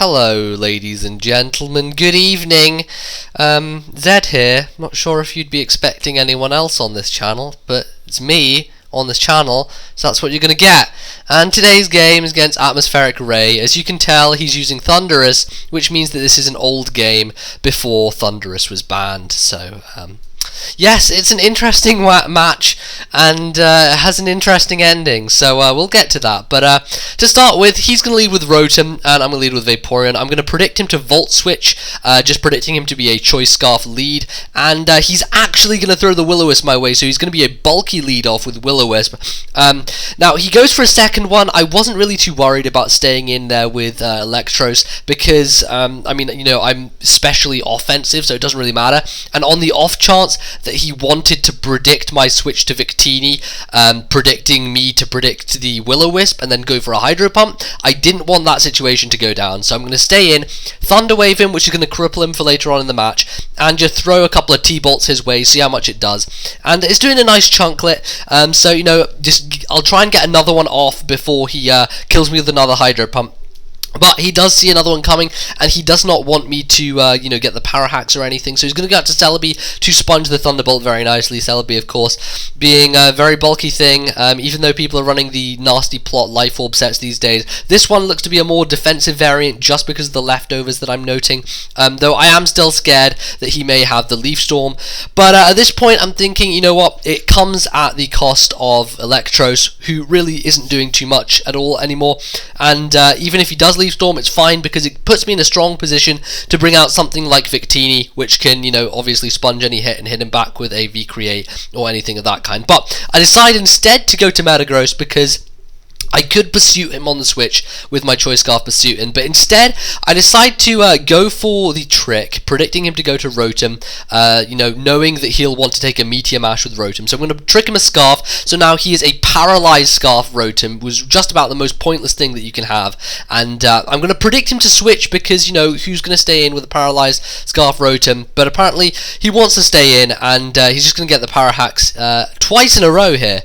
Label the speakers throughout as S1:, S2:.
S1: Hello, ladies and gentlemen, good evening. Zed here. Not sure if you'd be expecting anyone else on this channel, but it's me on this channel, so that's what you're going to get. And today's game is against AtmosphericRay. As you can tell, he's using Thunderous, which means that this is an old game before Thunderous was banned, so yes, it's an interesting match, and has an interesting ending, so we'll get to that. But to start with, he's going to lead with Rotom, and I'm going to lead with Vaporeon. I'm going to predict him to Volt Switch, just predicting him to be a Choice Scarf lead, and he's actually going to throw the Will-O-Wisp my way, so he's going to be a bulky lead off with Will-O-Wisp. Now, he goes for a second one. I wasn't really too worried about staying in there with Electros, because, I mean, you know, I'm especially offensive, so it doesn't really matter, and on the off chance that he wanted to predict my switch to Victini, predicting me to predict the Will-O-Wisp and then go for a Hydro Pump, I didn't want that situation to go down, so I'm going to stay in, Thunder Wave him, which is going to cripple him for later on in the match, and just throw a couple of T-Bolts his way, see how much it does. And it's doing a nice chunklet, so, you know, I'll try and get another one off before he kills me with another Hydro Pump. But he does see another one coming, and he does not want me to, you know, get the Power Hacks or anything, so he's going to go out to Celebi to sponge the Thunderbolt very nicely. Celebi, of course, being a very bulky thing, even though people are running the nasty plot Life Orb sets these days. This one looks to be a more defensive variant just because of the leftovers that I'm noting, though I am still scared that he may have the Leaf Storm. But at this point, I'm thinking, you know what, it comes at the cost of Electros, who really isn't doing too much at all anymore, and even if he does Leaf Storm, it's fine because it puts me in a strong position to bring out something like Victini, which can, you know, obviously sponge any hit and hit him back with a V-Create or anything of that kind. But I decide instead to go to Metagross because I could Pursuit him on the Switch with my Choice Scarf Pursuiting, but instead I decide to go for the trick, predicting him to go to Rotom, you know, knowing that he'll want to take a Meteor Mash with Rotom. So I'm going to trick him a Scarf, so now he is a Paralyzed Scarf Rotom, was just about the most pointless thing that you can have, and I'm going to predict him to switch because, you know, who's going to stay in with a Paralyzed Scarf Rotom, but apparently he wants to stay in, and he's just going to get the Power Hacks twice in a row here,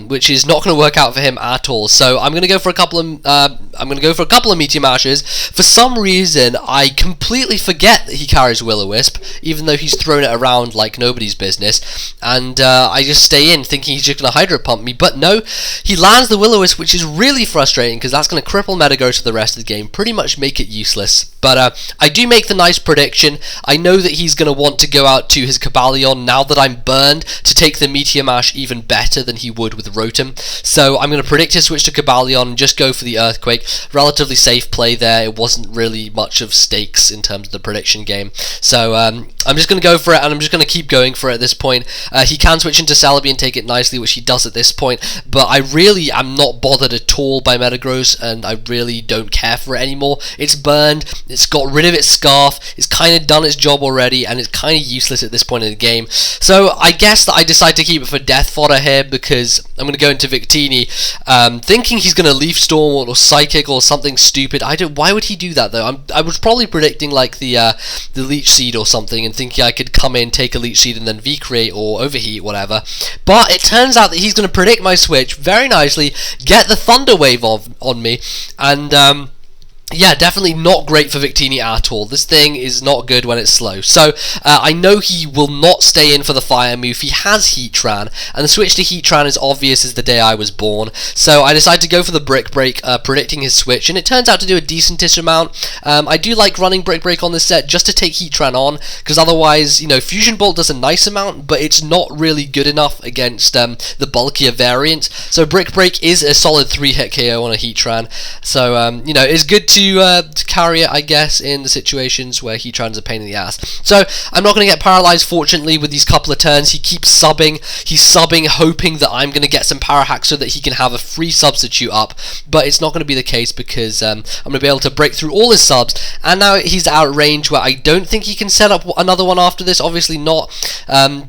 S1: which is not going to work out for him at all. So I'm going to go for a couple of Meteor Mashes. For some reason, I completely forget that he carries Will-O-Wisp, even though he's thrown it around like nobody's business, and I just stay in thinking he's just going to Hydro Pump me, but no, he lands the Will-O-Wisp, which is really frustrating because that's going to cripple Metagross for the rest of the game, pretty much make it useless. But I do make the nice prediction. I know that he's going to want to go out to his Cobalion now that I'm burned to take the Meteor Mash even better than he would with Rotom. So I'm going to predict his switch to Cobalion and just go for the Earthquake. Relatively safe play there. It wasn't really much of stakes in terms of the prediction game. So I'm just going to go for it, and I'm just going to keep going for it at this point. He can switch into Celebi and take it nicely, which he does at this point, but I really am not bothered at all by Metagross, and I really don't care for it anymore. It's burned, it's got rid of its Scarf, it's kind of done its job already, and it's kind of useless at this point in the game. So I guess that I decide to keep it for death fodder here, because I'm going to go into Victini, thinking he's going to Leaf Storm or Psychic or something stupid. Why would he do that though? I was probably predicting like the Leech Seed or something, and thinking I could come in, take a Leech Seed, and then V-Create or Overheat, whatever. But it turns out that he's going to predict my switch very nicely, get the Thunder Wave on me, and yeah, definitely not great for Victini at all. This thing is not good when it's slow. So, I know he will not stay in for the Fire move. He has Heatran, and the switch to Heatran is obvious as the day I was born. So, I decided to go for the Brick Break, predicting his switch, and it turns out to do a decentish amount. I do like running Brick Break on this set just to take Heatran on, because otherwise, you know, Fusion Bolt does a nice amount, but it's not really good enough against the bulkier variants. So, Brick Break is a solid 3-hit KO on a Heatran. So, you know, it's good to carry it, I guess, in the situations where Heatran's a pain in the ass. So I'm not going to get paralyzed, fortunately, with these couple of turns. He keeps subbing. He's subbing, hoping that I'm going to get some Power Hacks so that he can have a free substitute up, but it's not going to be the case because I'm going to be able to break through all his subs, and now he's out of range where I don't think he can set up another one after this. Obviously not,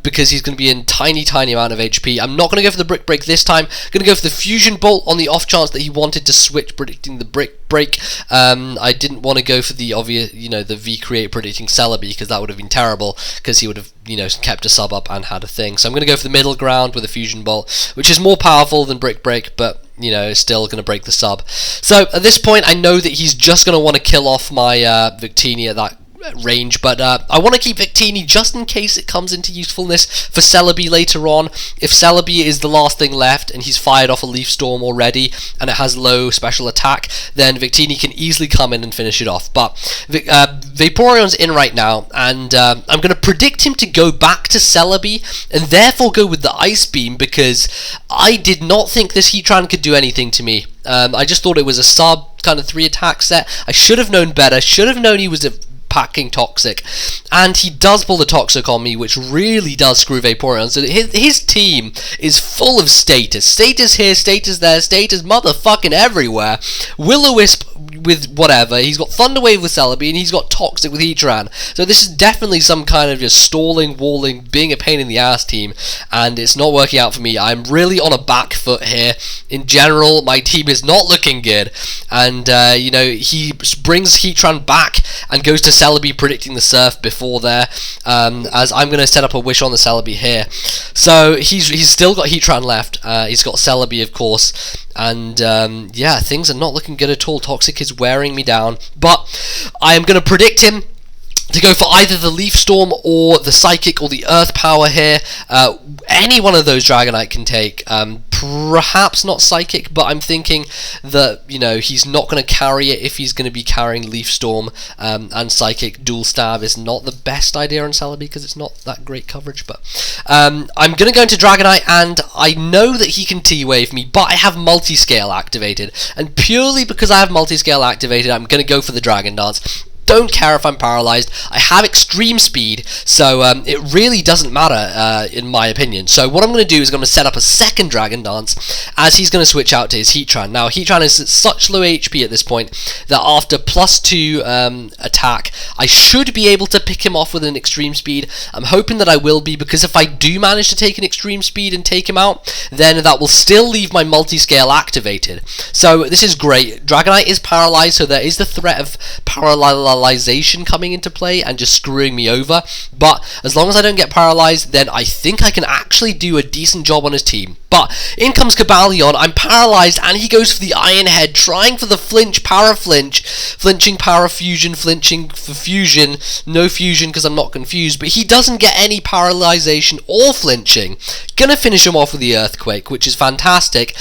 S1: because he's going to be in tiny amount of HP. I'm not going to go for the Brick Break this time. I'm going to go for the Fusion Bolt on the off chance that he wanted to switch, predicting the Brick Break. I didn't want to go for the obvious, you know, the V-Create predicting Celebi, because that would have been terrible, because he would have, you know, kept a sub up and had a thing. So I'm going to go for the middle ground with a Fusion Bolt, which is more powerful than Brick Break, but you know, still going to break the sub. So at this point, I know that he's just going to want to kill off my Victini at that range, but I want to keep Victini just in case it comes into usefulness for Celebi later on. If Celebi is the last thing left and he's fired off a Leaf Storm already and it has low special attack, then Victini can easily come in and finish it off. But Vaporeon's in right now, and I'm going to predict him to go back to Celebi and therefore go with the Ice Beam, because I did not think this Heatran could do anything to me. I just thought it was a sub kind of 3 attack set. I should have known better, should have known he was packing Toxic, and he does pull the Toxic on me, which really does screw Vaporeon. So his team is full of status here, status there, status motherfucking everywhere. Will-O-Wisp with whatever, he's got Thunder Wave with Celebi, and he's got Toxic with Heatran. So this is definitely some kind of just stalling, walling, being a pain in the ass team, and it's not working out for me. I'm really on a back foot here. In general, my team is not looking good, and you know, he brings Heatran back and goes to Celebi, predicting the Surf before there, as I'm going to set up a Wish on the Celebi here. So he's still got Heatran left, he's got Celebi of course, and yeah, things are not looking good at all. Toxic is wearing me down, but I am going to predict him to go for either the Leaf Storm or the Psychic or the Earth Power here. Any one of those Dragonite can take. Perhaps not Psychic, but I'm thinking that, you know, he's not going to carry it if he's going to be carrying Leaf Storm, and Psychic dual stab is not the best idea on Celebi because it's not that great coverage. But I'm going to go into Dragonite, and I know that he can T-Wave me, but I have Multiscale activated, and purely because I have Multiscale activated, I'm going to go for the Dragon Dance. Don't care if I'm paralyzed. I have extreme speed, so it really doesn't matter in my opinion. So what I'm going to do is I'm going to set up a second Dragon Dance, as he's going to switch out to his Heatran. Now Heatran is at such low HP at this point that after +2 attack, I should be able to pick him off with an extreme speed. I'm hoping that I will be, because if I do manage to take an extreme speed and take him out, then that will still leave my Multiscale activated. So this is great. Dragonite is paralyzed, so there is the threat of paralyzation coming into play and just screwing me over, but as long as I don't get paralyzed, then I think I can actually do a decent job on his team. But in comes Cobalion, I'm paralyzed, and he goes for the Iron Head, trying for the flinch, power flinch, flinching power fusion, flinching for fusion, no fusion because I'm not confused, but he doesn't get any paralyzation or flinching. Gonna finish him off with the Earthquake, which is fantastic,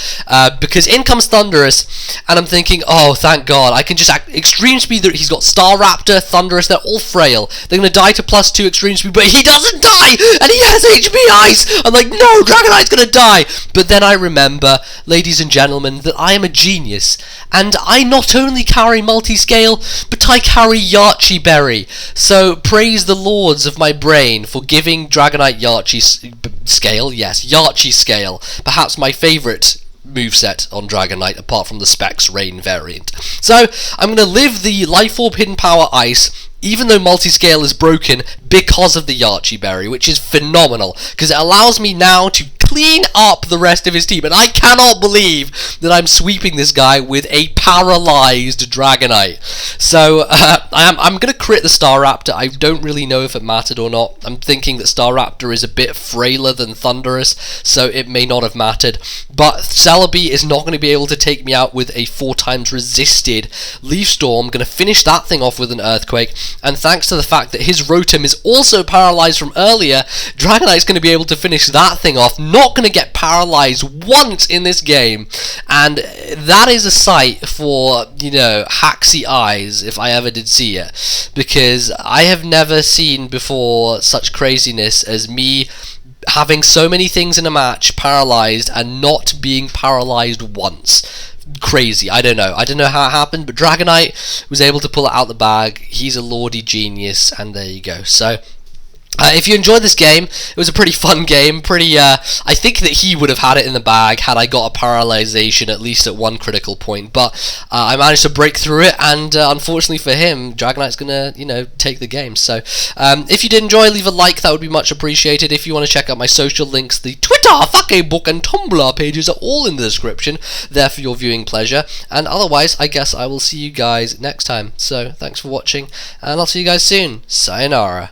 S1: because in comes Thundurus, and I'm thinking, oh thank god, I can just extreme speed. He's got Staraptor, Thundurus, they're all frail, they're gonna die to +2 extreme speed, but he doesn't die, and he has HP Ice. I'm like, no, Dragonite's gonna die. But then I remember, ladies and gentlemen, that I am a genius, and I not only carry Multiscale, but I carry Yache Berry. So praise the lords of my brain for giving Dragonite YacheScale, yes, YacheScale, perhaps my favourite moveset on Dragonite apart from the Specs Rain variant. So I'm going to live the Life Orb Hidden Power Ice, even though Multiscale is broken, because of the Yache Berry, which is phenomenal, because it allows me now to clean up the rest of his team, and I cannot believe that I'm sweeping this guy with a paralyzed Dragonite. So I'm going to crit the Staraptor. I don't really know if it mattered or not. I'm thinking that Staraptor is a bit frailer than Thundurus, so it may not have mattered, but Celebi is not going to be able to take me out with a 4x resisted Leaf Storm. I'm going to finish that thing off with an Earthquake, and thanks to the fact that his Rotom is also paralyzed from earlier, Dragonite's going to be able to finish that thing off, not going to get paralyzed once in this game, and that is a sight for, you know, haxy eyes, if I ever did see it, because I have never seen before such craziness as me having so many things in a match paralyzed and not being paralyzed once. Crazy. I don't know how it happened, but Dragonite was able to pull it out the bag. He's a lordy genius, and there you go. So if you enjoyed this game, it was a pretty fun game, I think that he would have had it in the bag had I got a paralyzation at least at one critical point, but I managed to break through it, and unfortunately for him, Dragonite's gonna, you know, take the game. So if you did enjoy, leave a like, that would be much appreciated. If you want to check out my social links, the Twitter, Facebook, and Tumblr pages are all in the description, there for your viewing pleasure, and otherwise, I guess I will see you guys next time. So thanks for watching, and I'll see you guys soon. Sayonara.